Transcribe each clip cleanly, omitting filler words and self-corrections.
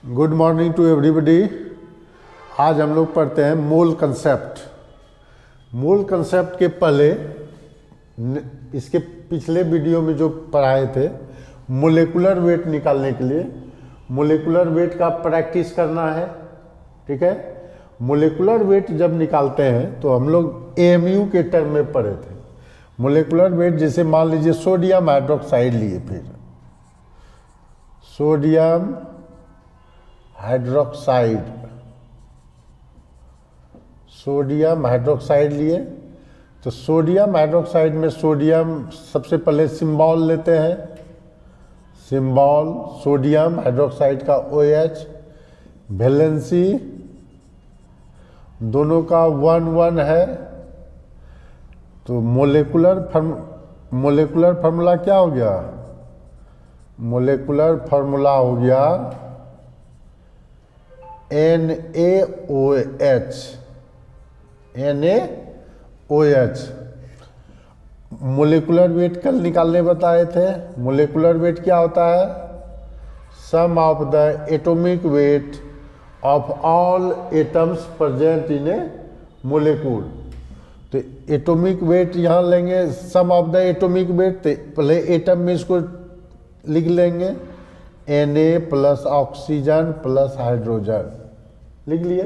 Good morning to everybody. आज हम लोग पढ़ते हैं मोल कंसेप्ट। मोल कंसेप्ट के पहले इसके पिछले वीडियो में जो पढ़ाए थे मोलेकुलर वेट निकालने के लिए, मोलेकुलर वेट का प्रैक्टिस करना है। ठीक है, मोलेकुलर वेट जब निकालते हैं तो हम लोग एएमयू के टर्म में पढ़े थे। मोलेकुलर वेट जैसे मान लीजिए सोडियम हाइड्रोक्साइड लिए, फिर सोडियम हाइड्रोक्साइड, सोडियम हाइड्रोक्साइड लिए तो सोडियम हाइड्रोक्साइड में सोडियम सबसे पहले सिंबल लेते हैं, सिंबल सोडियम हाइड्रोक्साइड का OH, वैलेंसी दोनों का 1 है। तो मोलेकुलर फार्मूला क्या हो गया? मोलेकुलर फार्मूला हो गया NaOH। NaOH। मोलेकुलर वेट कल निकालने बताए थे। मोलेकुलर वेट क्या होता है? Sum of the atomic weight of all atoms present in a molecule. तो एटॉमिक वेट यहाँ लेंगे, sum of the atomic weight, तो पहले एटम में इसको लिख लेंगे Na plus oxygen plus hydrogen, लिख लिए।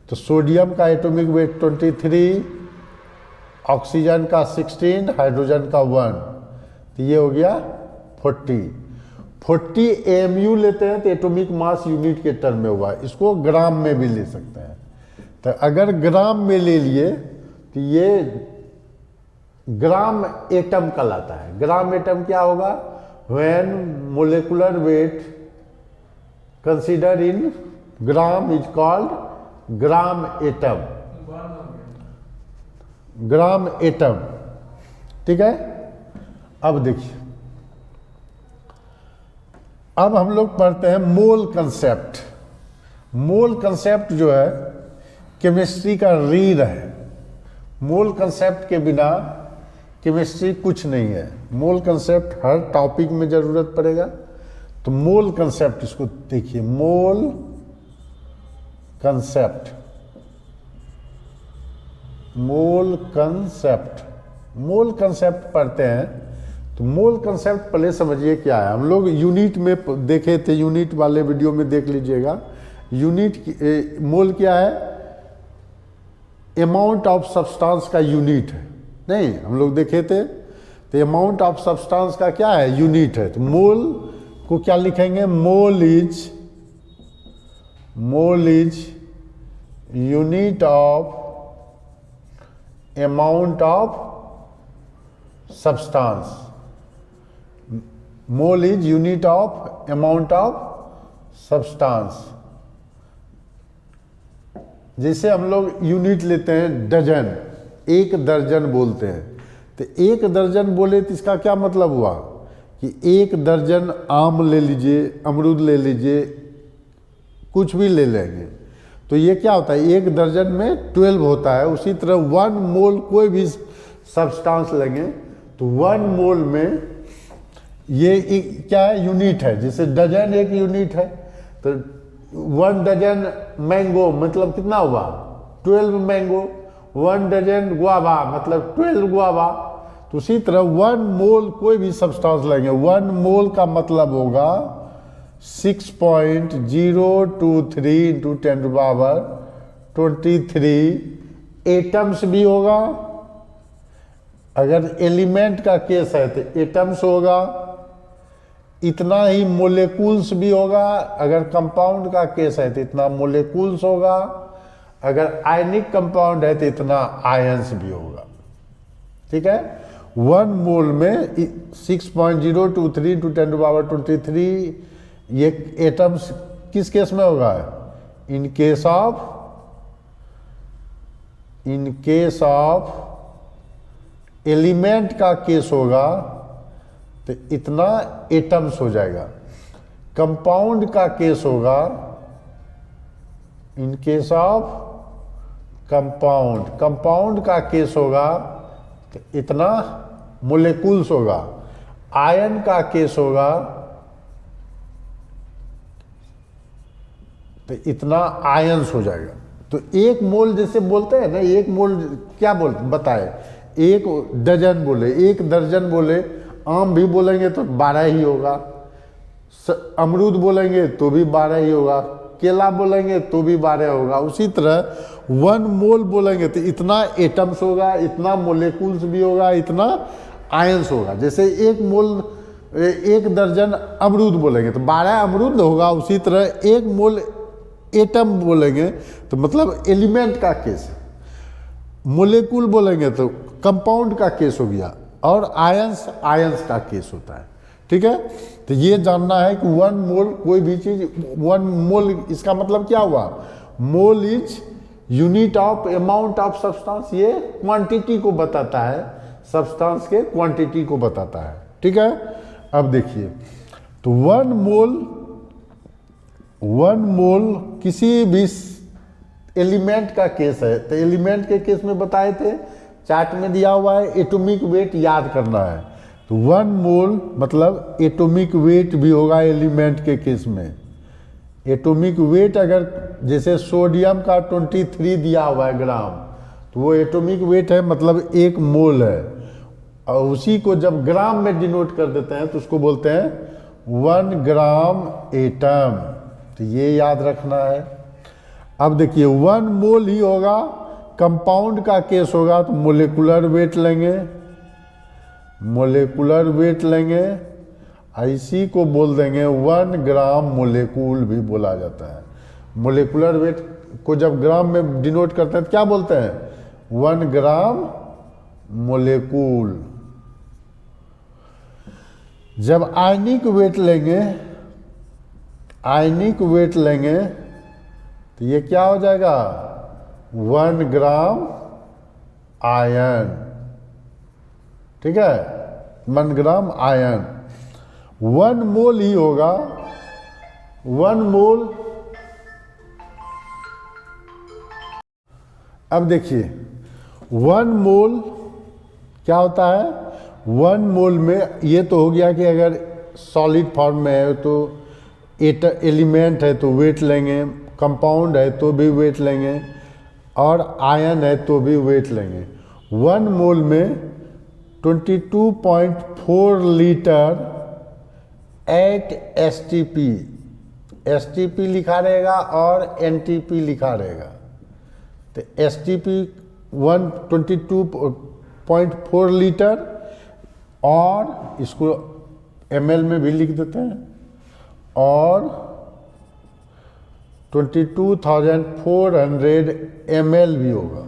तो सोडियम का एटॉमिक वेट 23, ऑक्सीजन का 16, हाइड्रोजन का 1, तो ये हो गया 40 AMU लेते हैं तो एटॉमिक मास यूनिट के टर्म में हुआ। इसको ग्राम में भी ले सकते हैं। तो अगर ग्राम में ले लिए तो ये ग्राम एटम कहलाता है। ग्राम एटम क्या होगा? When molecular weight consider in gram is called gram atom. Gram atom, ठीक है। अब देखिए, अब हम लोग पढ़ते हैं मोल कंसेप्ट। मोल कंसेप्ट जो है केमिस्ट्री का रीढ़ है। मोल कंसेप्ट के बिना केमिस्ट्री कुछ नहीं है। मोल कंसेप्ट हर टॉपिक में जरूरत पड़ेगा। तो मोल कंसेप्ट, इसको देखिए, मोल कंसेप्ट, मोल कंसेप्ट, मोल कंसेप्ट पढ़ते हैं। तो मोल कंसेप्ट पहले समझिए क्या है। हम लोग यूनिट में देखे थे, यूनिट वाले वीडियो में देख लीजिएगा। यूनिट मोल क्या है? अमाउंट ऑफ सब्सटेंस का यूनिट है। नहीं, हम लोग देखे थे। तो अमाउंट ऑफ सब्सटेंस का क्या है? यूनिट है। तो मोल को क्या लिखेंगे? Mole is unit of amount of substance. Mole is unit of amount of substance. जैसे हम लोग यूनिट लेते हैं डजन, 1 दर्जन बोलते हैं। तो 1 दर्जन बोले तो इसका क्या मतलब हुआ कि 1 दर्जन आम ले लीजिए, अमरूद ले लीजिए, कुछ भी ले लेंगे तो ये क्या होता है? 1 दर्जन में 12 होता है। उसी तरह 1 मोल कोई भी सब्सटेंस लेंगे तो 1 मोल में ये क्या है? यूनिट है। जैसे डजन एक यूनिट है। तो 1 डजन मैंगो मतलब कितना हुआ? 12 मैंगो। 1 डजन गुआवा मतलब 12 गुआवा। तो उसी तरह 1 मोल कोई भी सब्सटेंस लेंगे, 1 मोल का मतलब होगा 6.023 इंटू 10⁻23 एटम्स भी होगा। अगर एलिमेंट का केस है तो एटम्स होगा। इतना ही मोलेकुल्स भी होगा। अगर कंपाउंड का केस है तो इतना मोलेकुल्स होगा। अगर आयनिक कंपाउंड है तो इतना आयंस भी होगा। ठीक है। 1 मोल में 6.023 इंटू 10⁻23 ये एटम्स किस केस में होगा? इन केस ऑफ एलिमेंट का केस होगा तो इतना एटम्स हो जाएगा। कंपाउंड का केस होगा इन केस ऑफ कंपाउंड का केस होगा तो इतना मोलेकुल्स होगा। आयन का केस होगा तो इतना आयंस हो जाएगा। तो एक मोल जैसे बोलते हैं ना, एक मोल क्या बोलते बताए, एक डजन बोले, एक दर्जन बोले, आम भी बोलेंगे तो 12 ही होगा, अमरूद बोलेंगे तो भी 12 ही होगा, केला बोलेंगे तो भी 12 होगा। उसी तरह 1 मोल बोलेंगे तो इतना एटम्स होगा, इतना मोलेकुल्स भी होगा, इतना आयंस होगा। जैसे एक मोल, एक दर्जन अमरूद बोलेंगे तो 12 अमरूद होगा। उसी तरह एक मोल एटम बोलेंगे तो मतलब एलिमेंट का केस है, मोलेकुल बोलेंगे तो कंपाउंड का केस हो गया, और आयंस आयंस का केस होता है। ठीक है, तो ये जानना है कि 1 मोल कोई भी चीज, 1 मोल इसका मतलब क्या हुआ, mole is unit of amount of substance, ये क्वांटिटी को बताता है, सब्सटेंस के क्वांटिटी को बताता है। ठीक है, अब देखिए, तो 1 मोल किसी भी एलिमेंट का केस है। तो एलिमेंट के केस में बताए थे, चार्ट में दिया हुआ है, एटॉमिक वेट याद करना है। तो 1 मोल मतलब एटॉमिक वेट भी होगा एलिमेंट के केस में। एटॉमिक वेट अगर जैसे सोडियम का 23 दिया हुआ है ग्राम, तो वो एटॉमिक वेट है, मतलब 1 मोल है। और उसी को जब ग्राम में डिनोट कर देते हैं तो उसको बोलते हैं 1 ग्राम एटम। तो ये याद रखना है। अब देखिए 1 मोल ही होगा, कंपाउंड का केस होगा तो मोलेकुलर वेट लेंगे, मोलेकुलर वेट लेंगे, इसी को बोल देंगे 1 ग्राम मोलेकुल भी बोला जाता है। मोलेकुलर वेट को जब ग्राम में डिनोट करते हैं तो क्या बोलते हैं, 1 ग्राम मोलेकुल। जब आयनिक वेट लेंगे, आयनिक वेट लेंगे तो ये क्या हो जाएगा, 1 ग्राम आयन। ठीक है, 1 ग्राम आयन। 1 मोल ही होगा, 1 मोल। अब देखिए 1 मोल क्या होता है, 1 मोल में ये तो हो गया कि अगर सॉलिड फॉर्म में है तो एलिमेंट है तो वेट लेंगे, कंपाउंड है तो भी वेट लेंगे, और आयन है तो भी वेट लेंगे। 1 मोल में 22.4 लीटर 8 STP, STP लिखा रहेगा और NTP लिखा रहेगा। तो STP 122.4 लीटर, और इसको ml में भी लिख देते हैं, और 22,400 ml भी होगा।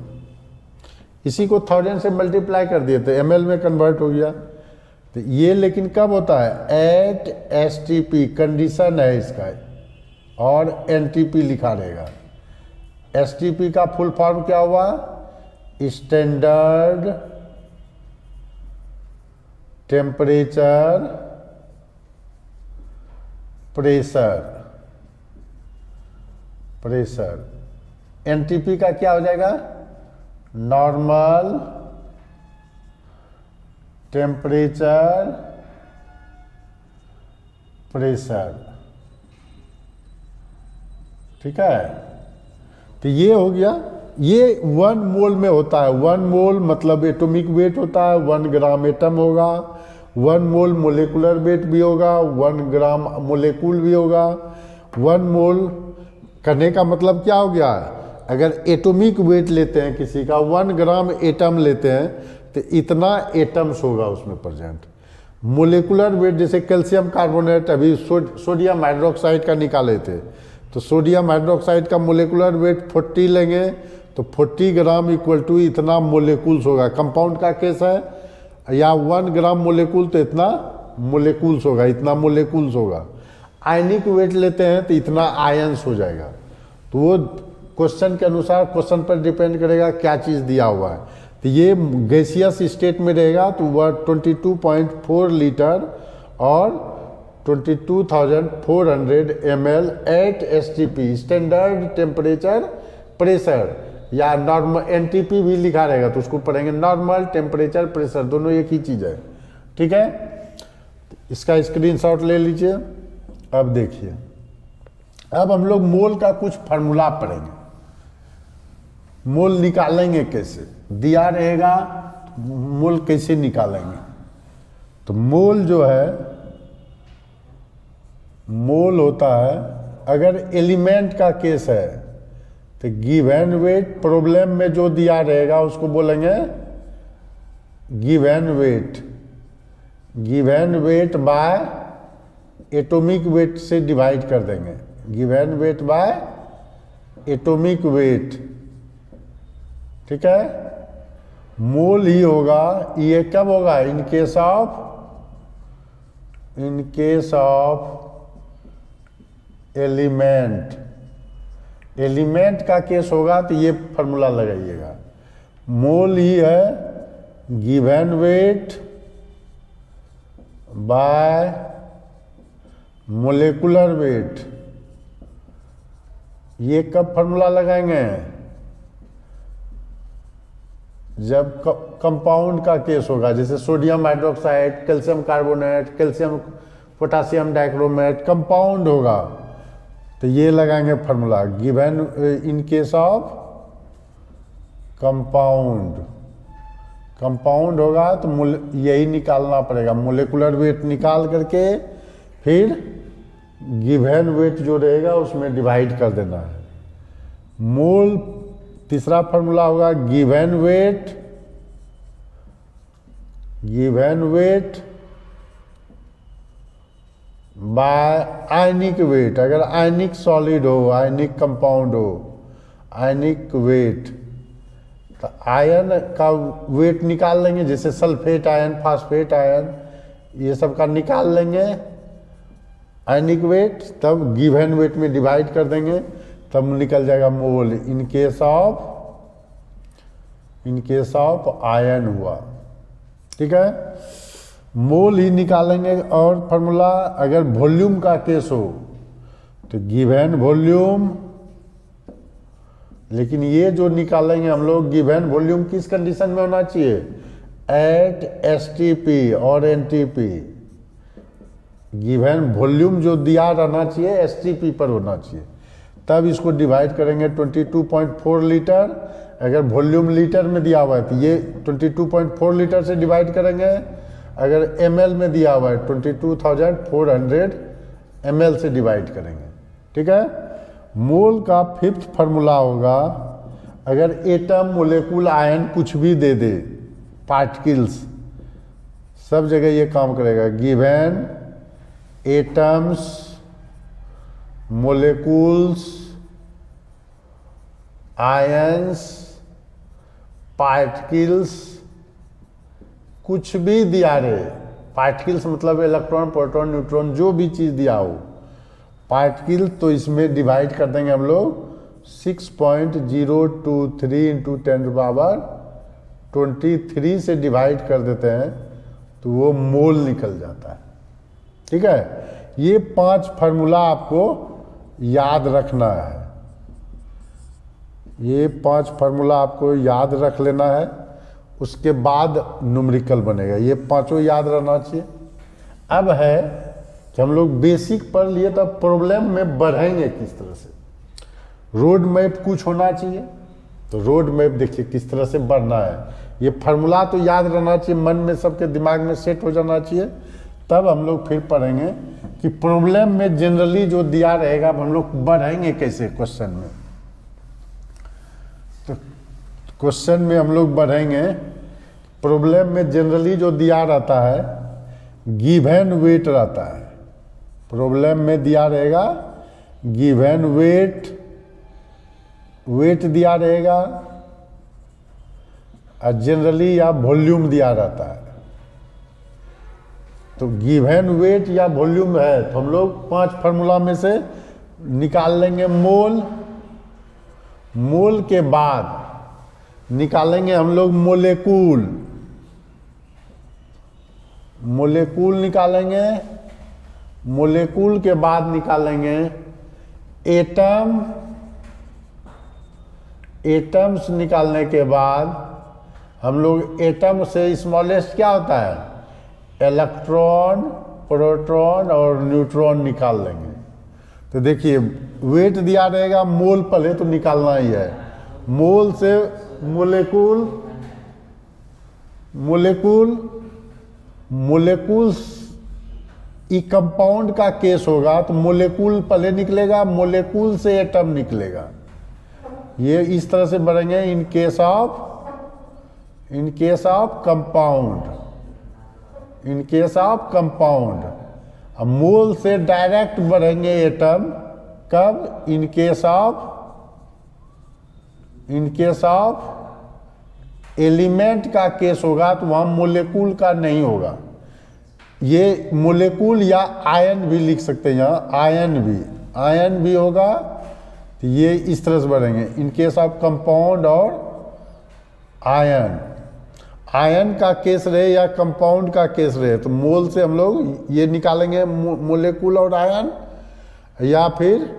इसी को 1000 से मल्टीप्लाई कर दिए तो ml में कन्वर्ट हो गया। तो ये लेकिन कब होता है, 8 STP कंडीशन है इसका, और NTP लिखा रहेगा। STP का फुल फॉर्म क्या हुआ, स्टैंडर्ड टेम्परेचर प्रेशर। NTP का क्या हो जाएगा, नॉर्मल टेम्परेचर प्रेशर। ठीक है, तो ये हो गया, ये 1 मोल में होता है। 1 मोल मतलब एटॉमिक वेट होता है, 1 ग्राम एटम होगा, 1 मोल मोलेकुलर वेट भी होगा, 1 ग्राम मोलेकुल भी होगा। 1 मोल करने का मतलब क्या हो गया, अगर एटॉमिक वेट लेते हैं किसी का, 1 ग्राम एटम लेते हैं तो इतना एटम्स होगा उसमें प्रेजेंट। मोलेकुलर वेट जैसे कैल्शियम कार्बोनेट अभी सोडियम हाइड्रोक्साइड का निकाले थे, तो सोडियम हाइड्रोक्साइड का मोलेकुलर वेट 40 लेंगे तो 40 ग्राम इक्वल टू इतना मोलेकुल्स होगा। कंपाउंड का केस है, या 1 ग्राम मोलेकुल तो इतना मोलेकुल्स होगा, इतना मोलेकुल्स होगा। आयनिक वेट लेते हैं तो इतना आयंस हो जाएगा। तो वो क्वेश्चन के अनुसार, क्वेश्चन पर डिपेंड करेगा क्या चीज़ दिया हुआ है। तो ये गैसियस स्टेट में रहेगा तो वह 22.4 लीटर और 22,400 ml 8 STP standard temperature pressure, या नॉर्मल NTP भी लिखा रहेगा तो उसको पढ़ेंगे नॉर्मल टेम्परेचर प्रेशर, दोनों एक ही चीज़ है। ठीक है, इसका स्क्रीनशॉट ले लीजिए। अब देखिए अब हम लोग मोल का कुछ फार्मूला पढ़ेंगे। मोल निकालेंगे कैसे, दिया रहेगा मोल कैसे निकालेंगे। तो मोल जो है, मोल होता है, अगर एलिमेंट का केस है तो गिवन वेट, प्रॉब्लम में जो दिया रहेगा उसको बोलेंगे given weight. Given weight by atomic weight से डिवाइड कर देंगे, given weight by atomic weight, ठीक है। मोल ही होगा, ये कब होगा, in case of element. Element का केस होगा तो ये फार्मूला लगाइएगा, मोल ही है given weight by molecular weight. ये कब फार्मूला लगाएंगे, जब कंपाउंड का केस होगा, जैसे sodium hydroxide, calcium carbonate, calcium potassium dichromate, compound होगा तो ये लगाएंगे formula, given in case of compound. Compound होगा तो यही निकालना पड़ेगा, मोलेकुलर वेट निकाल करके फिर गिवन वेट जो रहेगा उसमें डिवाइड कर देना है। मोल तीसरा फार्मूला होगा given weight by ionic weight. अगर आयनिक सॉलिड हो, आयनिक कंपाउंड हो, आयनिक वेट, तो आयन का वेट निकाल लेंगे, जैसे सल्फेट आयन, फास्फेट आयन, ये सब का निकाल लेंगे आयनिक वेट, तब गिवन वेट में डिवाइड कर देंगे, तब निकल जाएगा मोल इन केस ऑफ आयन हुआ, ठीक है। मोल ही निकालेंगे। और फार्मूला, अगर वॉल्यूम का केस हो तो गिवन वॉल्यूम, लेकिन ये जो निकालेंगे हम लोग, गिवन वॉल्यूम किस कंडीशन में होना चाहिए, एट एसटीपी और एनटीपी। गिवन वॉल्यूम जो दिया रहना चाहिए एसटीपी पर होना चाहिए, तब इसको डिवाइड करेंगे 22.4 लीटर। अगर वॉल्यूम लीटर में दिया हुआ है तो ये 22.4 लीटर से डिवाइड करेंगे, अगर ml में दिया हुआ है 22,400 ml से डिवाइड करेंगे, ठीक है। मोल का फिफ्थ फार्मूला होगा, अगर एटम, मोलेकुल, आयन कुछ भी दे दे, पार्टिकल्स, सब जगह ये काम करेगा, गिवन एटम्स, मोलेकुल्स, आयंस, पार्टिकल्स, कुछ भी दिया रहे, पार्टिकल्स मतलब इलेक्ट्रॉन, प्रोटॉन, न्यूट्रॉन, जो भी चीज़ दिया हो, पार्टिकल, तो इसमें डिवाइड कर देंगे हम लोग 6.023 × 10⁻23 से डिवाइड कर देते हैं तो वो मोल निकल जाता है, ठीक है। ये 5 फार्मूला आपको याद रखना है, ये 5 फार्मूला आपको याद रख लेना है, उसके बाद न्यूमेरिकल बनेगा, ये 5 याद रहना चाहिए। अब है कि हम लोग बेसिक पढ़ लिए, तब प्रॉब्लम में बढ़ेंगे किस तरह से। रोड मैप कुछ होना चाहिए, तो रोड मैप देखिए किस तरह से बढ़ना है, ये फार्मूला तो याद रहना चाहिए, मन में सबके दिमाग में सेट हो जाना चाहिए, तब हम लोग फिर पढ़ेंगे कि प्रॉब्लम में जनरली जो दिया रहेगा हम लोग बढ़ेंगे कैसे क्वेश्चन में। तो क्वेश्चन में हम लोग बढ़ेंगे, प्रॉब्लम में जनरली जो दिया रहता है गिवन वेट रहता है, प्रॉब्लम में दिया रहेगा गिवन वेट दिया रहेगा, और जनरली या वॉल्यूम दिया रहता है। तो गिवन वेट या वॉल्यूम है तो हम लोग 5 फार्मूला में से निकाल लेंगे मोल। मोल के बाद निकालेंगे हम लोग मोलेकुल, मोलेकुल निकालेंगे, मोलेकुल के बाद निकालेंगे एटम, एटम्स निकालने के बाद हम लोग एटम से स्मॉलेस्ट क्या होता है, इलेक्ट्रॉन, प्रोटॉन और न्यूट्रॉन निकाल लेंगे। तो देखिए वेट दिया रहेगा, मोल पहले तो निकालना ही है। मोल से मोलेकुल, मोलेकुल्स ई कंपाउंड का केस होगा तो मोलेकुल पहले निकलेगा, मोलेकुल से एटम निकलेगा। ये इस तरह से बढ़ेंगे इन case of compound, in case of compound. अब मोल से डायरेक्ट बढ़ेंगे एटम कब? इन केस ऑफ एलिमेंट का केस होगा तो वहां मोलेकुल का नहीं होगा। ये मोलेकुल या आयन भी लिख सकते हैं, यहाँ आयन भी होगा तो ये इस तरह से बढ़ेंगे इन केस ऑफ कंपाउंड और आयन का केस रहे या कंपाउंड का केस रहे तो मोल से हम लोग ये निकालेंगे मोलेकुल और आयन, या फिर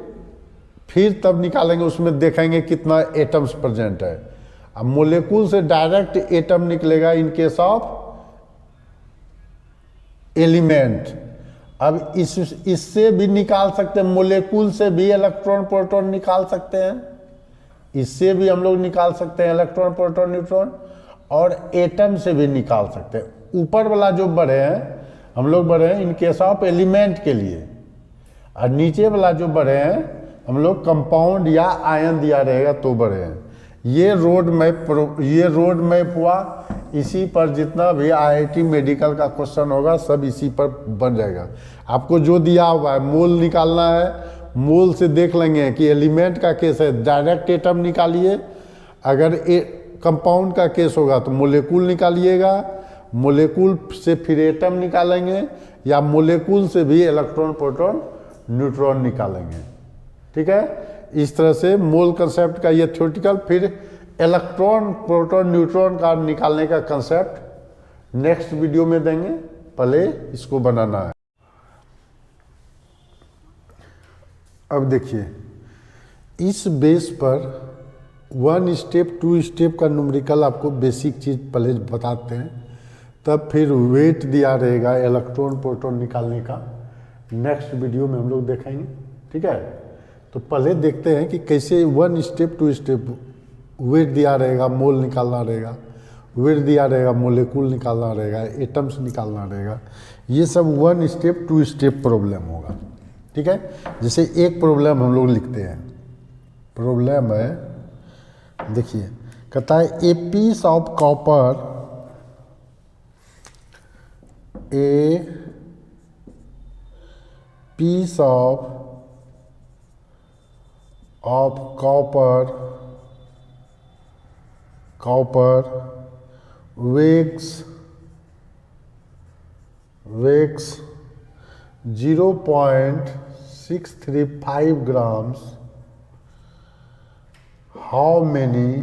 तब निकालेंगे, उसमें देखेंगे कितना एटम्स प्रेजेंट है। अब मोलेकुल से डायरेक्ट एटम निकलेगा इन केस ऑफ एलिमेंट। अब इससे भी निकाल सकते हैं, मोलेकुल से भी इलेक्ट्रॉन प्रोटॉन निकाल सकते हैं, इससे भी हम लोग निकाल सकते हैं इलेक्ट्रॉन प्रोटॉन न्यूट्रॉन, और एटम से भी निकाल सकते हैं। ऊपर वाला जो बढ़े हैं हम लोग बढ़े हैं इन केस ऑफ एलिमेंट के लिए, और नीचे वाला जो बढ़े हैं हम लोग कंपाउंड या आयन दिया रहेगा तो बढ़े हैं। ये रोड मैप हुआ। इसी पर जितना भी आईआईटी मेडिकल का क्वेश्चन होगा सब इसी पर बन जाएगा। आपको जो दिया हुआ है मोल निकालना है, मोल से देख लेंगे कि एलिमेंट का केस है डायरेक्ट एटम निकालिए, अगर कंपाउंड का केस होगा तो मोलेकुल निकालिएगा, मोलेकुल से फिर एटम निकालेंगे, या मोलेकुल से भी इलेक्ट्रॉन प्रोटॉन न्यूट्रॉन निकालेंगे। ठीक है, इस तरह से मोल कंसेप्ट का ये थ्योरेटिकल, फिर इलेक्ट्रॉन प्रोटॉन न्यूट्रॉन का निकालने का कंसेप्ट नेक्स्ट वीडियो में देंगे, पहले इसको बनाना है। अब देखिए इस बेस पर 1 स्टेप 2 स्टेप का न्यूमेरिकल आपको बेसिक चीज़ पहले बताते हैं, तब फिर वेट दिया रहेगा इलेक्ट्रॉन प्रोटॉन निकालने का नेक्स्ट वीडियो में हम लोग देखेंगे। ठीक है, तो पहले देखते हैं कि कैसे 1 स्टेप 2 स्टेप वेट दिया रहेगा, मोल निकालना रहेगा, वेट दिया रहेगा, मोलेकुल निकालना रहेगा, एटम्स निकालना रहेगा। ये सब 1 स्टेप 2 स्टेप प्रॉब्लम होगा। ठीक है, जैसे एक प्रॉब्लम हम लोग लिखते हैं, प्रॉब्लम है, देखिए कहता है a piece of copper, a piece of copper weighs 0.635 grams. How many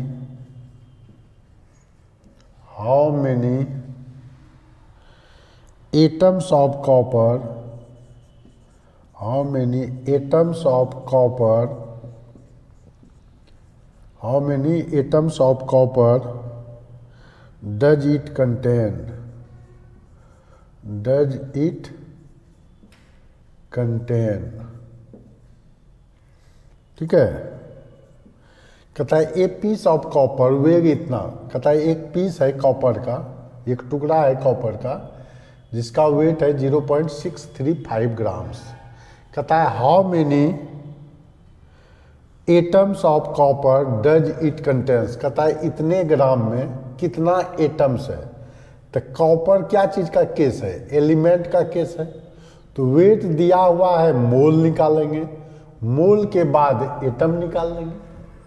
atoms of copper, how many atoms of copper does it contain? ठीक है, कहता है ए पीस ऑफ कॉपर, वेग इतना, कहता है एक पीस है कॉपर का, एक टुकड़ा है कॉपर का जिसका वेट है 0.635 ग्राम्स। कहता है how many atoms of copper does it contains, कहता है इतने ग्राम में कितना एटम्स है। तो कॉपर क्या चीज़ का केस है? एलिमेंट का केस है। तो वेट दिया हुआ है, मोल निकालेंगे, मोल के बाद एटम निकाल लेंगे।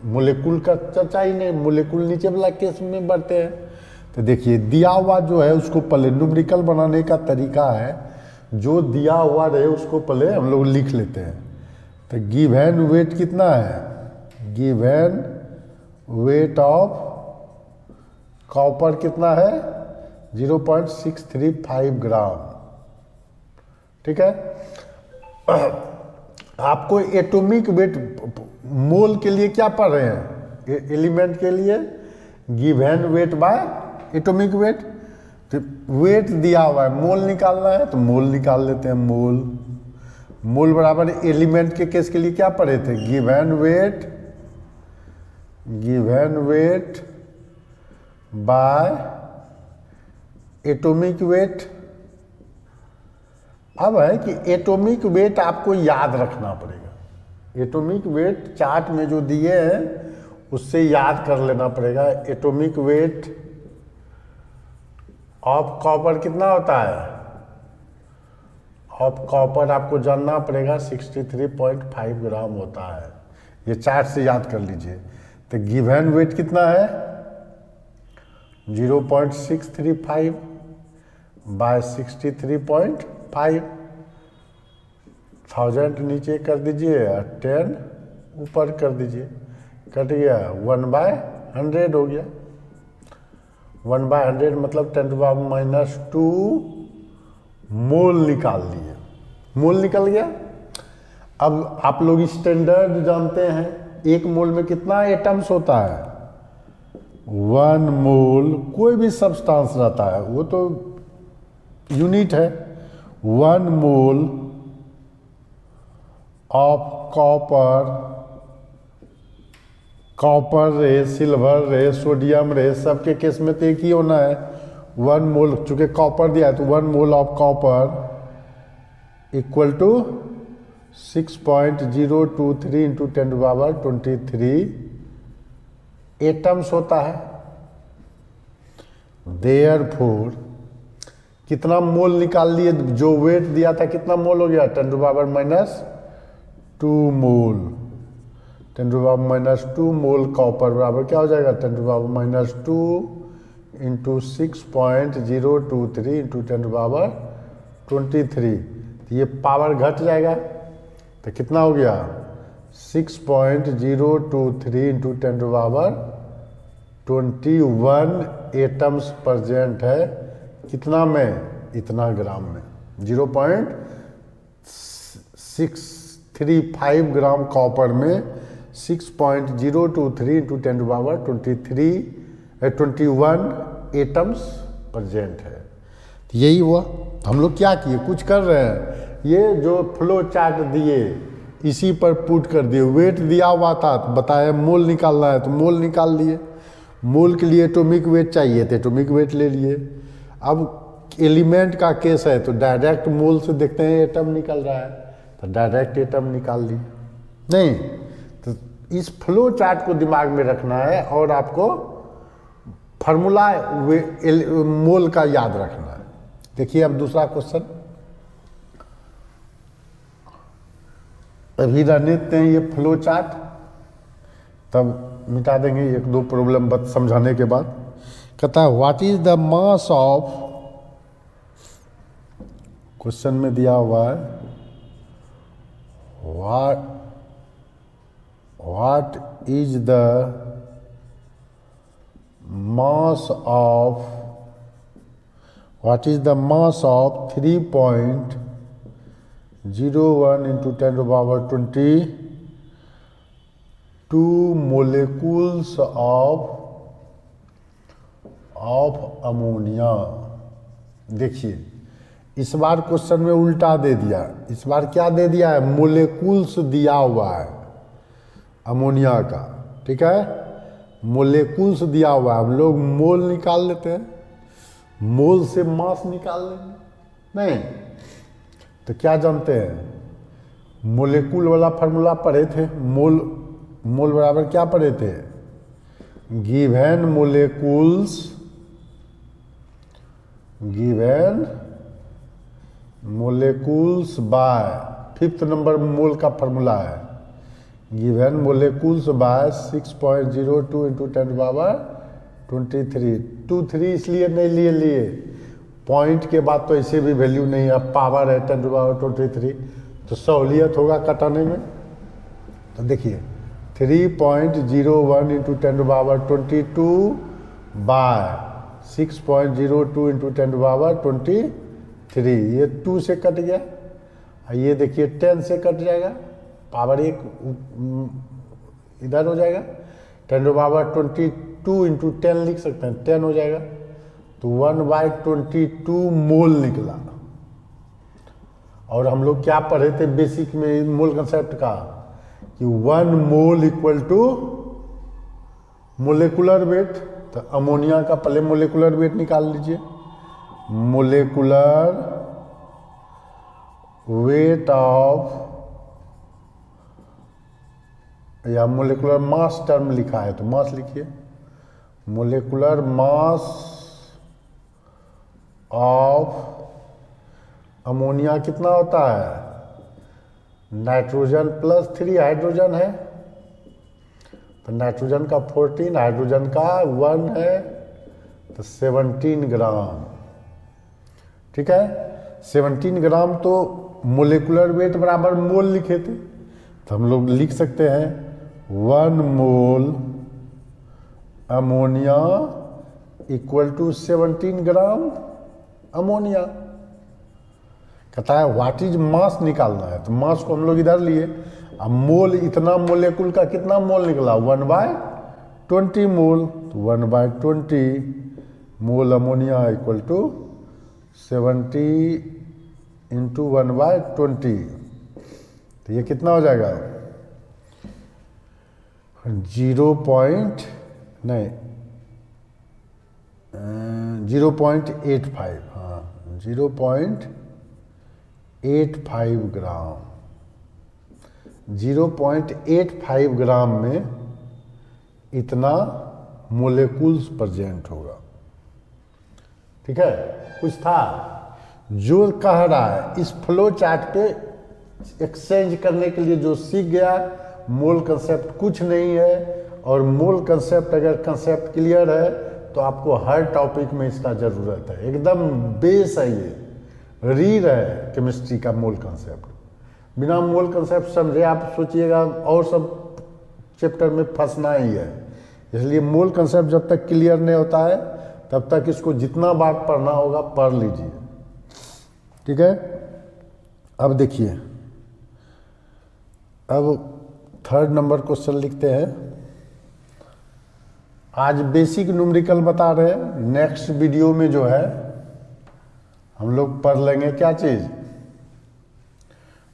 मोलेकुल का चर्चा ही नहीं, मोलेकुल नीचे वाला केस में बढ़ते हैं। तो देखिए दिया हुआ जो है उसको पहले न्यूमेरिकल बनाने का तरीका है, जो दिया हुआ रहे उसको पहले हम लोग लिख लेते हैं। तो गिवन वेट कितना है? गिवन वेट ऑफ कॉपर कितना है? 0.635 ग्राम। ठीक है, आपको एटॉमिक वेट मोल के लिए क्या पढ़ रहे हैं? एलिमेंट के लिए given weight by atomic weight. तो वेट दिया हुआ है, मोल निकालना है तो मोल निकाल लेते हैं। मोल मोल बराबर एलिमेंट के केस के लिए क्या पढ़े थे, given weight by atomic wait. अब है कि एटॉमिक वेट आपको याद रखना पड़ेगा। एटॉमिक वेट चार्ट में जो दिए हैं उससे याद कर लेना पड़ेगा। एटॉमिक वेट ऑफ कॉपर कितना होता है, ऑफ कॉपर आपको जानना पड़ेगा 63.5 ग्राम होता है। ये चार्ट से याद कर लीजिए। तो गिवन वेट कितना है 0.635 बाय 63.5, 1000 नीचे कर दीजिए और 10 ऊपर कर दीजिए, कट गया 1/100 हो गया। 1/100 मतलब 10⁻⁻² मोल निकाल लिए, मोल निकल गया। अब आप लोग स्टैंडर्ड जानते हैं, एक मोल में कितना एटम्स होता है, 1 मोल। कोई भी सब्सटेंस रहता है वो तो यूनिट है। 1 मोल ऑफ कॉपर रहे, सिल्वर रहे, सोडियम रहे, सबके केस में तो एक ही होना है 1 मोल। चूंकि कॉपर दिया है तो 1 mole of copper equal to 6.023 into 10⁻23 atoms होता है। देयरफॉर कितना मोल निकाल लिए, जो वेट दिया था कितना मोल हो गया 10⁻⁻² मोल। 10⁻⁻² मोल कॉपर बराबर क्या हो जाएगा 10⁻⁻² इंटू 6.023 इंटू 10⁻23। तो ये पावर घट जाएगा तो कितना हो गया 6.023 इंटू 10⁻21 एटम्स प्रेजेंट है। कितना में, इतना ग्राम में। 0.635 ग्राम कॉपर में 6.023 इंटू 10⁻21 एटम्स प्रेजेंट है। तो यही हुआ। हम लोग क्या किए, कुछ कर रहे हैं, ये जो फ्लो चार्ट दिए इसी पर पुट कर दिए। वेट दिया हुआ था तो बताया मोल निकालना है तो मोल निकाल लिए। मोल के लिए एटॉमिक वेट चाहिए थे, एटॉमिक वेट ले लिए। अब एलिमेंट का केस है तो डायरेक्ट मोल से देखते हैं एटम निकल रहा है तो डायरेक्ट एटम निकाल लिए। नहीं तो इस फ्लो चार्ट को दिमाग में रखना है और आपको फार्मूला मोल का याद रखना है। देखिए अब दूसरा क्वेश्चन, अभी रहने देते हैं ये फ्लो चार्ट, तब मिटा देंगे 1-2 प्रॉब्लम समझाने के बाद। कहता है what is the mass of, question में दिया हुआ है what is the mass of 3.01 into 10⁻22 molecules of ammonia. देखिए इस बार क्वेश्चन में उल्टा दे दिया, इस बार क्या दे दिया है, मोलेकुल्स दिया हुआ है अमोनिया का, ठीक है। मोलेकुल्स दिया हुआ है, हम लोग मोल निकाल लेते हैं, मोल से मास निकाल लेंगे। नहीं तो क्या जानते हैं, मोलेकुल वाला फार्मूला पढ़े थे, मोल बराबर क्या पढ़े थे, गिवन मोलेकुल्स बाय 5th नंबर मोल का फार्मूला है, गिवन मोलेकुल्स बाय 6.02 इंटू 10⁻23। 23 इसलिए नहीं लिए पॉइंट के बाद तो ऐसे भी वैल्यू नहीं है, पावर है 10⁻23 तो सहूलियत होगा कटाने में। तो देखिए 3.01 इंटू 10⁻22 बाय 6.02 इंटू 10⁻23, ये 2 से कट गया, ये देखिए 10 से कट जाएगा, पावर 1 इधर हो जाएगा, 10⁻22 इंटू 10 लिख सकते हैं, 10 हो जाएगा तो 1/22 मोल निकला। और हम लोग क्या पढ़े थे बेसिक में मोल कंसेप्ट का, कि 1 mole equal to molecular weight. तो अमोनिया का पहले मोलेकुलर वेट निकाल लीजिए, मोलेकुलर वेट ऑफ, या मोलेकुलर मास टर्म लिखा है तो मास लिखिए, मोलेकुलर मास ऑफ अमोनिया कितना होता है, नाइट्रोजन प्लस 3 हाइड्रोजन है, तो नाइट्रोजन का 14, हाइड्रोजन का 1 है, तो 17 ग्राम। ठीक है, 17 ग्राम तो मोलेकुलर वेट बराबर मोल लिखे थे, तो हम लोग लिख सकते हैं 1 mole ammonia equal to 17 gram ammonia. कहता है व्हाट इज मास निकालना है, तो मास को हम लोग इधर लिए, अब मोल इतना मोलेकुल का कितना मोल निकला 1/20 मोल, तो 1/20 मोल अमोनिया इक्वल टू 70 इंटू 1/20, तो ये कितना हो जाएगा 0.85, हाँ 0.85 ग्राम। 0.85 ग्राम में इतना मोलेकुल्स प्रेजेंट होगा। ठीक है, कुछ था जो कह रहा है इस फ्लो चार्ट पे एक्सचेंज करने के लिए जो सीख गया, मोल कंसेप्ट कुछ नहीं है, और मोल कंसेप्ट अगर कंसेप्ट क्लियर है तो आपको हर टॉपिक में इसका ज़रूरत है, एकदम बेस है, ये रीढ़ है केमिस्ट्री का मोल कंसेप्ट। बिना मोल कंसेप्ट समझे आप सोचिएगा और सब चैप्टर में फंसना ही है, इसलिए मोल कंसेप्ट जब तक क्लियर नहीं होता है तब तक इसको जितना बार पढ़ना होगा पढ़ लीजिए। ठीक है, अब देखिए, अब 3rd नंबर क्वेश्चन लिखते हैं। आज बेसिक न्यूमेरिकल बता रहे हैं, नेक्स्ट वीडियो में जो है हम लोग पढ़ लेंगे क्या चीज़,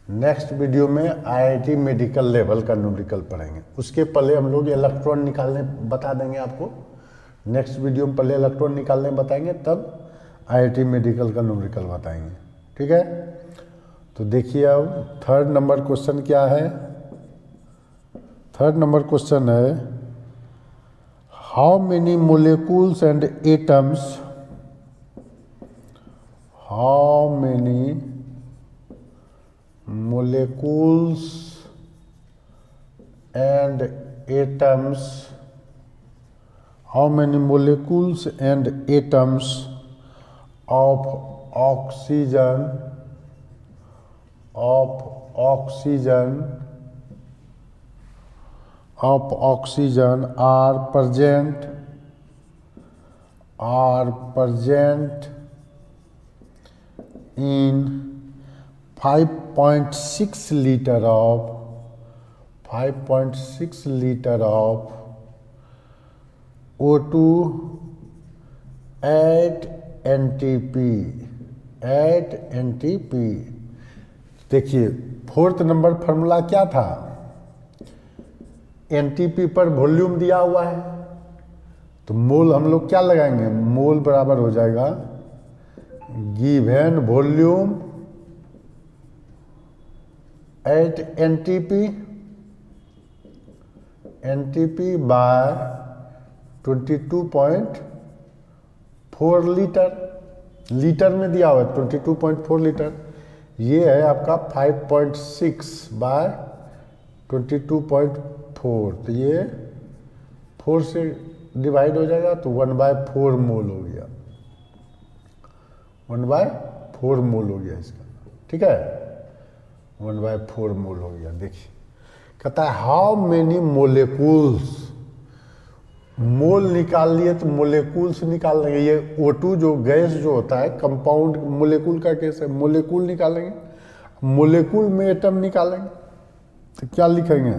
नेक्स्ट वीडियो में आईआईटी मेडिकल लेवल का न्यूमेरिकल पढ़ेंगे। उसके पहले हम लोग इलेक्ट्रॉन निकालने बता देंगे आपको, नेक्स्ट वीडियो में पहले इलेक्ट्रॉन निकालने बताएंगे, तब आईआईटी मेडिकल का न्यूमेरिकल बताएंगे। ठीक है, तो देखिए अब 3rd नंबर क्वेश्चन क्या है। 3rd नंबर क्वेश्चन है, how many molecules and atoms, how many molecules and atoms, how many molecules and atoms of oxygen are present in 5.6 liter of O2 at NTP। देखिए 4th number formula क्या था, NTP पर volume दिया हुआ है, तो मोल हम लोग क्या लगाएंगे, मोल बराबर हो जाएगा given volume at NTP by 22.4 litre, litre में दिया हुआ है 22.4 लीटर, ये है आपका 5.6 बाय 22.4, तो ये 4 से डिवाइड हो जाएगा, तो 1/4 मोल हो गया, 1/4 मोल हो गया इसका। ठीक है, 1/4 मोल हो गया। देखिए कहता है हाउ मेनी मोलेकुल्स, मोल निकाल लिए तो मोलेकुल्स निकाल लेंगे, ये O2 जो गैस जो होता है कंपाउंड मोलेकुल का केस है, मोलेकुल निकालेंगे, मोलेकुल में एटम निकालेंगे, तो क्या लिखेंगे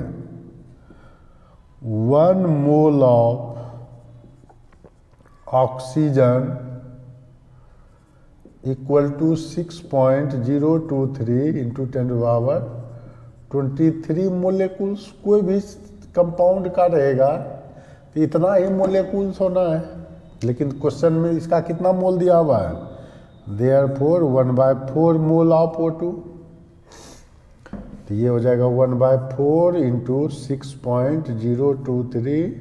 1 mole of oxygen equal to 6.023 into 10⁻23 molecules. कोई भी कंपाउंड का रहेगा तो इतना ही मोलेकुल्स होना है, लेकिन क्वेश्चन में इसका कितना मोल दिया हुआ है, देयरफॉर 1/4 मोल ऑफ O2। तो ये हो जाएगा 1/4 इंटू 6.023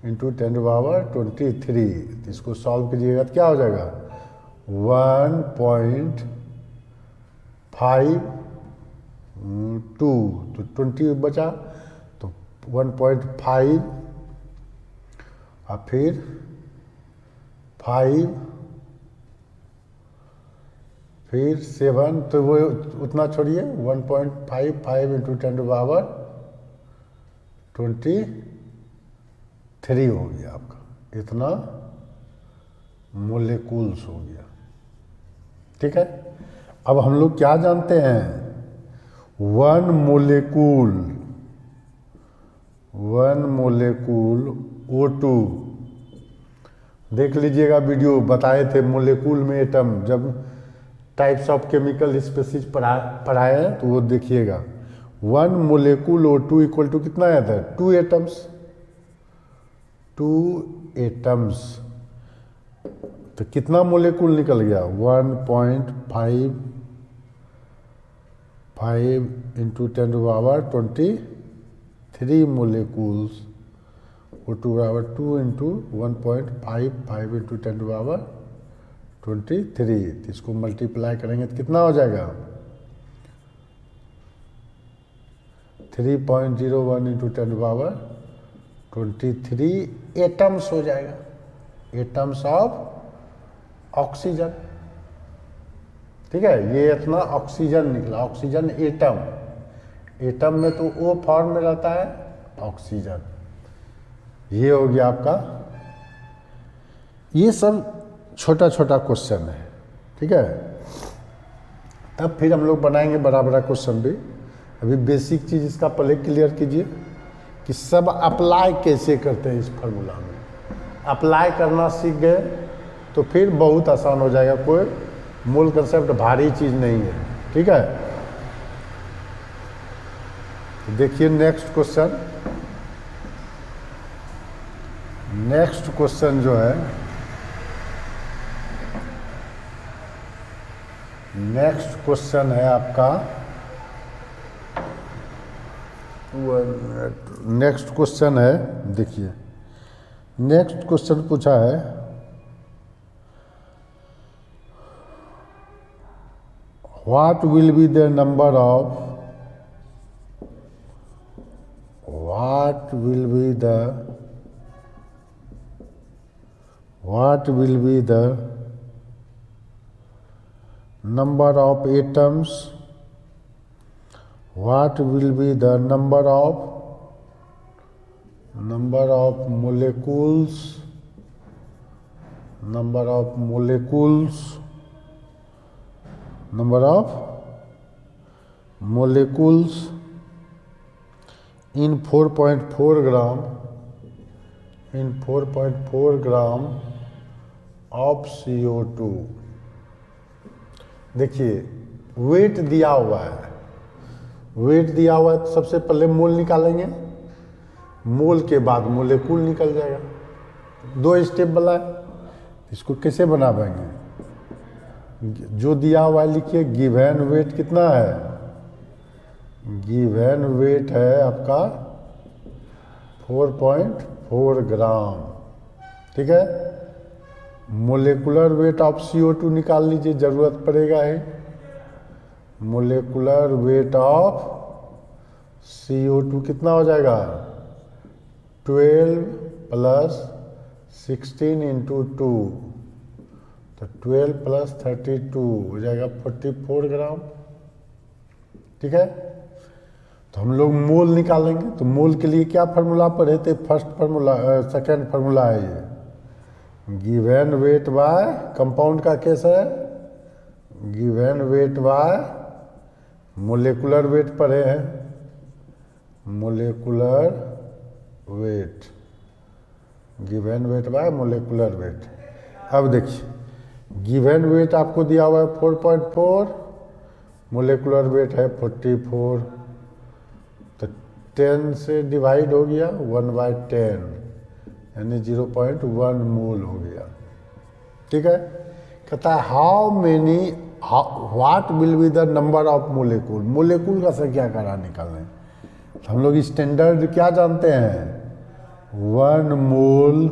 इंटू 10⁻23। तो इसको सॉल्व कीजिएगा तो क्या हो जाएगा 1.52, तो 20 बचा, तो 1.5 और फिर 5 फिर 7, तो वो उतना छोड़िए 1.55 इंटू 10⁻23 हो गया आपका, इतना मोलेकुल्स हो गया। ठीक है, अब हम लोग क्या जानते हैं, वन मोलेकुल O2, देख लीजिएगा वीडियो बताए थे मोलेकुल में एटम, जब टाइप्स ऑफ केमिकल स्पेसीज पढ़ाए हैं तो वो देखिएगा। 1 मोलेकुल O2 इक्वल टू कितना आया था, 2 एटम्स। तो कितना मोलेकुल निकल गया 1.55 इंटू 10⁻23 मोलेकुल्स। O2 बराबर 2 इंटू 1.55 इंटू 10⁻23। तो इसको मल्टीप्लाई करेंगे तो कितना हो जाएगा 3.01 इंटू 10⁻23 एटम्स हो जाएगा, एटम्स ऑफ ऑक्सीजन। ठीक है, ये इतना ऑक्सीजन निकला, ऑक्सीजन एटम, एटम में तो O फॉर्म में रहता है ऑक्सीजन। ये हो गया आपका, ये सब छोटा छोटा क्वेश्चन है। ठीक है, तब फिर हम लोग बनाएंगे बड़ा बड़ा क्वेश्चन भी। अभी बेसिक चीज़ इसका पहले क्लियर कीजिए कि सब अप्लाई कैसे करते हैं इस फार्मूला में। अप्लाई करना सीख गए तो फिर बहुत आसान हो जाएगा, कोई मूल कंसेप्ट भारी चीज़ नहीं है। ठीक है, देखिए नेक्स्ट क्वेश्चन जो है, नेक्स्ट क्वेश्चन है आपका, नेक्स्ट क्वेश्चन है, देखिए नेक्स्ट क्वेश्चन पूछा है, what will be the number of, what will be the number of atoms, what will be the number of molecules, number of molecules in 4.4 gram of CO2। देखिए wait दिया हुआ है, तो सबसे पहले मोल निकालेंगे, मोल के बाद मोलेकुल निकल जाएगा, 2 स्टेप वाला है। इसको कैसे बना पाएंगे, जो दिया हुआ है लिखिए, गिवन वेट कितना है, गिवन वेट है आपका 4.4 ग्राम। ठीक है, मोलेकुलर वेट ऑफ CO2 निकाल लीजिए, जरूरत पड़ेगा ही। मोलेकुलर वेट ऑफ CO2 कितना हो जाएगा 12 + 16 × 2, तो 12 + 32 हो जाएगा 44 ग्राम। ठीक है, तो हम लोग मोल निकालेंगे, तो मोल के लिए क्या फार्मूला पढ़े थे, सेकेंड फार्मूला है ये, गिवन वेट बाय, कंपाउंड का केस है, given weight by molecular weight पढ़े हैं, molecular weight, given weight by molecular weight. अब देखिए गिवन वेट आपको दिया हुआ है 4.4, मोलेकुलर वेट है 44, तो 10 से डिवाइड हो गया 1/10 यानी 0.1 मोल हो गया। ठीक है, कहता है how many what will be the number of molecule, molecule का संख्या करा निकालें। तो हम लोग स्टैंडर्ड क्या जानते हैं, 1 मोल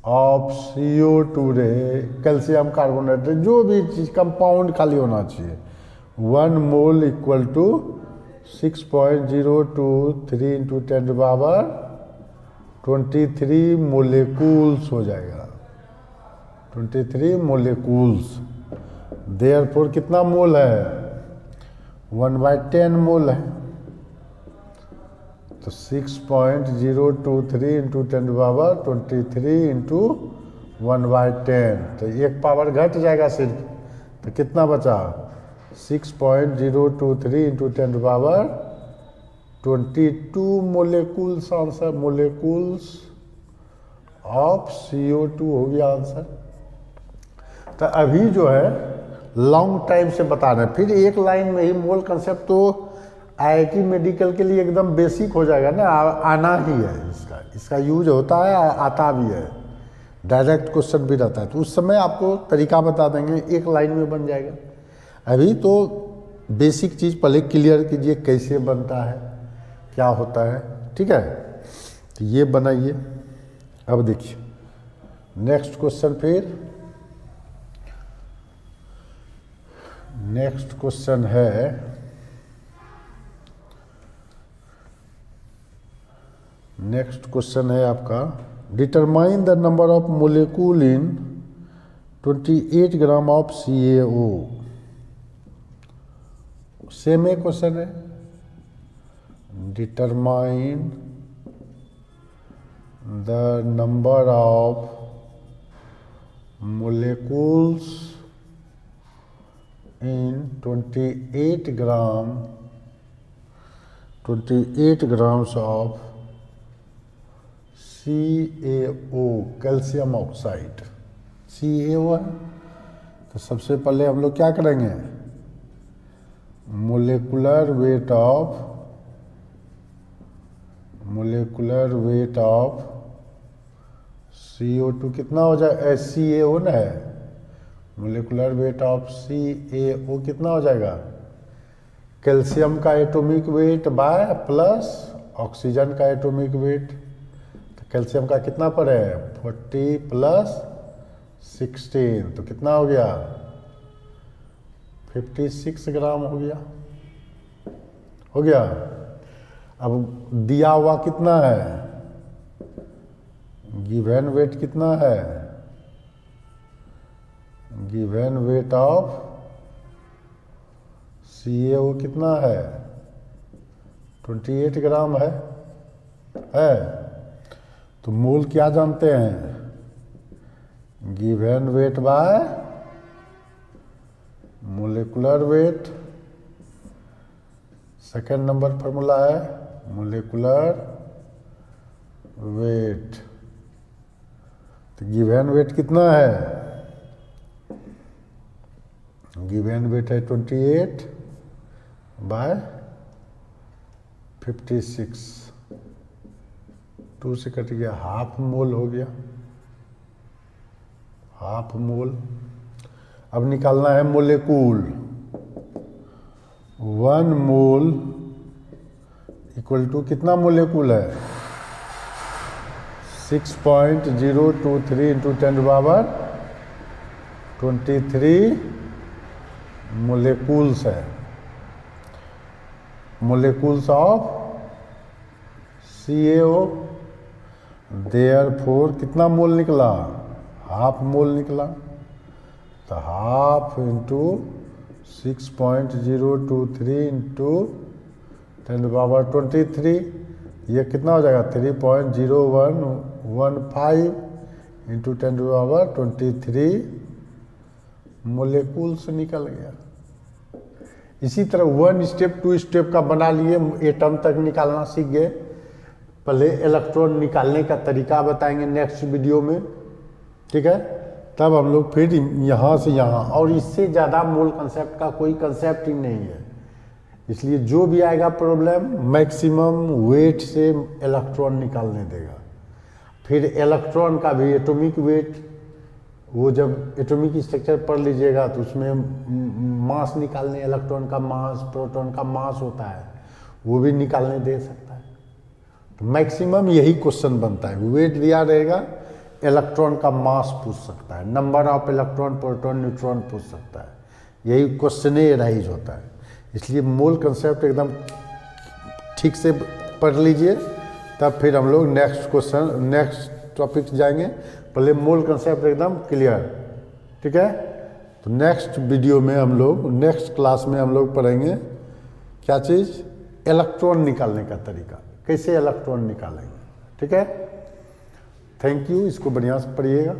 ऑफ CO2 रहे, कैल्शियम कार्बोनेट, जो भी चीज़ कंपाउंड खाली होना चाहिए, 1 मोल इक्वल टू 6.023 इंटू 10⁻23 मोलेकुल्स हो जाएगा, 23 मोलेकुल्स। देयरफॉर कितना मोल है, 1/10 मोल है, तो 6.023 इंटू 10⁻23 इंटू 1/10, तो एक पावर घट जाएगा सिर्फ, तो कितना बचा 6.023 इंटू 10⁻22 मोलेकुल्स, आंसर मोलेकुल्स ऑफ CO2 हो गया आंसर। तो अभी जो है लॉन्ग टाइम से बता रहे हैं, फिर एक लाइन में ही मोल कंसेप्ट तो IIT मेडिकल के लिए एकदम बेसिक हो जाएगा ना, आना ही है, इसका यूज होता है, आता भी है, डायरेक्ट क्वेश्चन भी रहता है, तो उस समय आपको तरीका बता देंगे, एक लाइन में बन जाएगा। अभी तो बेसिक चीज़ पहले क्लियर कीजिए, कैसे बनता है, क्या होता है। ठीक है, तो ये बनाइए। अब देखिए नेक्स्ट क्वेश्चन, फिर नेक्स्ट क्वेश्चन है आपका, determine the number of molecule in 28 gram of CaO। Same एक क्वेश्चन है, determine the number of molecules in 28 grams of CaO, calcium oxide, CaO है। तो सबसे पहले हम लोग क्या करेंगे, मोलेकुलर वेट ऑफ CO2 कितना हो जाए, CaO ना है, मोलेकुलर वेट ऑफ CaO कितना हो जाएगा, कैल्शियम का atomic weight by plus oxygen का एटॉमिक वेट। तो कैल्शियम का कितना पड़े, 40 प्लस 16, तो कितना हो गया 56 ग्राम हो गया। अब दिया हुआ कितना है, गिवन वेट कितना है, गिवन वेट ऑफ CaO कितना है, 28 ग्राम है। तो मोल क्या जानते हैं, given weight by molecular weight, second number formula है मोलेकुलर वेट। तो गिवन वेट कितना है, गिवन वेट है 28 बाय 56, 2 से कट गया, हाफ मोल हो गया, हाफ मोल। अब निकालना है मोलेकुल, 1 मोल इक्वल टू कितना मोलेकुल है, 6.023 इंटू 10⁻23 मोलेकुल्स है, मोलेकुल्स ऑफ CaO। देयरफॉर कितना मोल निकला, हाफ मोल निकला। तो हाफ इंटू 6.023 इंटू 10⁻23, ये कितना हो जाएगा 3.0115 इंटू 10⁻23 मोलेकुल्स निकल गया। इसी तरह 1 स्टेप 2 स्टेप का बना लिए, एटम तक निकालना सीख गए। पहले इलेक्ट्रॉन निकालने का तरीका बताएंगे नेक्स्ट वीडियो में, ठीक है। तब हम लोग फिर यहाँ से यहाँ, और इससे ज़्यादा मोल कंसेप्ट का कोई कंसेप्ट ही नहीं है। इसलिए जो भी आएगा प्रॉब्लम, मैक्सिमम वेट से इलेक्ट्रॉन निकालने देगा। फिर इलेक्ट्रॉन का भी एटॉमिक वेट, वो जब एटॉमिक स्ट्रक्चर पढ़ लीजिएगा तो उसमें मास निकालने, इलेक्ट्रॉन का मास, प्रोटॉन का मास होता है, वो भी निकालने दे सकता है। तो मैक्सिमम यही क्वेश्चन बनता है, वेट दिया रहेगा, इलेक्ट्रॉन का मास पूछ सकता है, number of electron, proton, neutron पूछ सकता है, यही क्वेश्चन ही राइज होता है। इसलिए मोल कंसेप्ट एकदम ठीक से पढ़ लीजिए, तब फिर हम लोग नेक्स्ट क्वेश्चन, नेक्स्ट टॉपिक जाएंगे। पहले मोल कंसेप्ट एकदम क्लियर, ठीक है। तो नेक्स्ट वीडियो में हम लोग, नेक्स्ट क्लास में हम लोग पढ़ेंगे क्या चीज़, इलेक्ट्रॉन निकालने का तरीका, कैसे इलेक्ट्रॉन निकालेंगे, ठीक है। थैंक यू, इसको बढ़िया से पढ़िएगा।